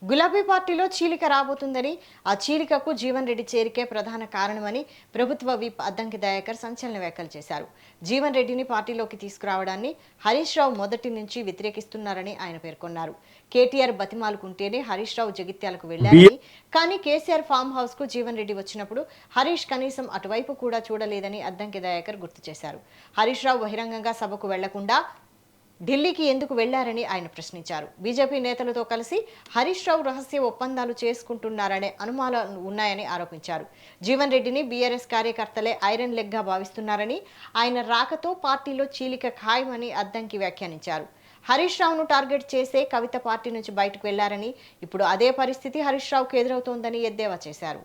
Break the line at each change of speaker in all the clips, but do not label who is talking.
గులాబీ పార్టీలో చీలిక రాబోతుందని, ఆ చీలికకు జీవన్ రెడ్డి చేరికే ప్రధాన కారణమని ప్రభుత్వ విప్ అద్దంకి దయాకర్ సంచలన వ్యాఖ్యలు చేశారు. జీవన్ రెడ్డిని పార్టీలోకి తీసుకురావడాన్ని హరీష్ రావు మొదటి నుంచి వ్యతిరేకిస్తున్నారని ఆయన పేర్కొన్నారు. కేటీఆర్ బతిమాలుకుంటేనే హరీష్ రావు జగిత్యాలకు వెళ్లారని, కానీ కేసీఆర్ ఫామ్ హౌస్ కు జీవన్ రెడ్డి వచ్చినప్పుడు హరీష్ కనీసం అటువైపు కూడా చూడలేదని అద్దంకి దయాకర్ గుర్తు చేశారు. హరీష్ రావు బహిరంగంగా సభకు వెళ్లకుండా ఢిల్లీకి ఎందుకు వెళ్లారని ఆయన ప్రశ్నించారు. బీజేపీ నేతలతో కలిసి హరీష్ రావు రహస్య ఒప్పందాలు చేసుకుంటున్నారనే అనుమానాలు ఉన్నాయని ఆరోపించారు. జీవన్ రెడ్డిని బీఆర్ఎస్ కార్యకర్తలే ఐరన్ లెగ్ గా భావిస్తున్నారని, ఆయన రాకతో పార్టీలో చీలిక ఖాయమని అద్దంకి వ్యాఖ్యానించారు. హరీష్ రావును టార్గెట్ చేసే కవిత పార్టీ నుంచి బయటకు వెళ్లారని, ఇప్పుడు అదే పరిస్థితి హరీష్ రావుకు ఎదురవుతోందని ఎద్దేవా చేశారు.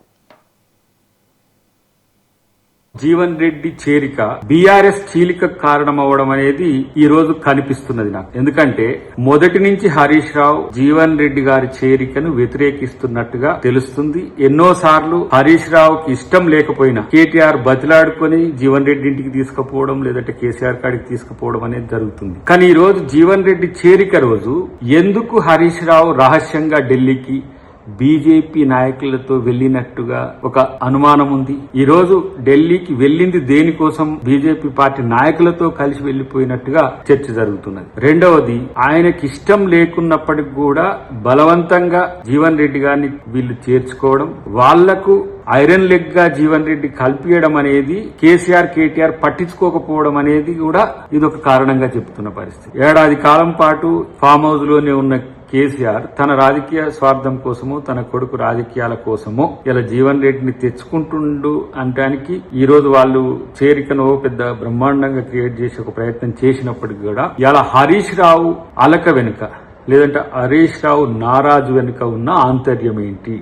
జీవన్ రెడ్డి చేరిక బీఆర్ఎస్ చీలిక కారణమవడం అనేది ఈ రోజు కనిపిస్తున్నది నాకు. ఎందుకంటే మొదటి నుంచి హరీష్ రావు జీవన్ రెడ్డి గారి చేరికను వ్యతిరేకిస్తున్నట్టుగా తెలుస్తుంది. ఎన్నోసార్లు హరీష్ రావుకి ఇష్టం లేకపోయినా కేటీఆర్ బతిలాడుకొని జీవన్ రెడ్డి ఇంటికి తీసుకుపోవడం, లేదంటే కేసీఆర్ కాడికి తీసుకుపోవడం అనేది జరుగుతుంది. కానీ ఈ రోజు జీవన్ రెడ్డి చేరిక రోజు ఎందుకు హరీష్ రావు రహస్యంగా ఢిల్లీకి బీజేపీ నాయకులతో వెళ్లినట్టుగా ఒక అనుమానం ఉంది. ఈ రోజు ఢిల్లీకి వెళ్లింది దేనికోసం? బీజేపీ పార్టీ నాయకులతో కలిసి వెళ్లిపోయినట్టుగా చర్చ జరుగుతున్నది. రెండవది, ఆయనకి ఇష్టం లేకున్నప్పటికి కూడా బలవంతంగా జీవన్ రెడ్డి గారిని వీళ్ళు చేర్చుకోవడం, వాళ్లకు ఐరన్ లెగ్ గా జీవన్ రెడ్డి కల్పియడం అనేది కేసీఆర్ కేటీఆర్ పట్టించుకోకపోవడం అనేది కూడా ఇదొక కారణంగా చెప్తున్న పరిస్థితి. ఏడాది కాలం పాటు ఫామ్ హౌస్ లోనే ఉన్న కేసీఆర్ తన రాజకీయ స్వార్థం కోసమో, తన కొడుకు రాజకీయాల కోసమో ఇలా జీవన్ రెడ్డిని తెచ్చుకుంటుండు అనడానికి ఈ రోజు వాళ్ళు చేరికను పెద్ద బ్రహ్మాండంగా క్రియేట్ చేసి ఒక ప్రయత్నం చేసినప్పటికీ కూడా ఇలా హరీష్ రావు అలక వెనుక, లేదంటే హరీష్ రావు నారాజు వెనుక ఉన్న ఆంతర్యం ఏంటి?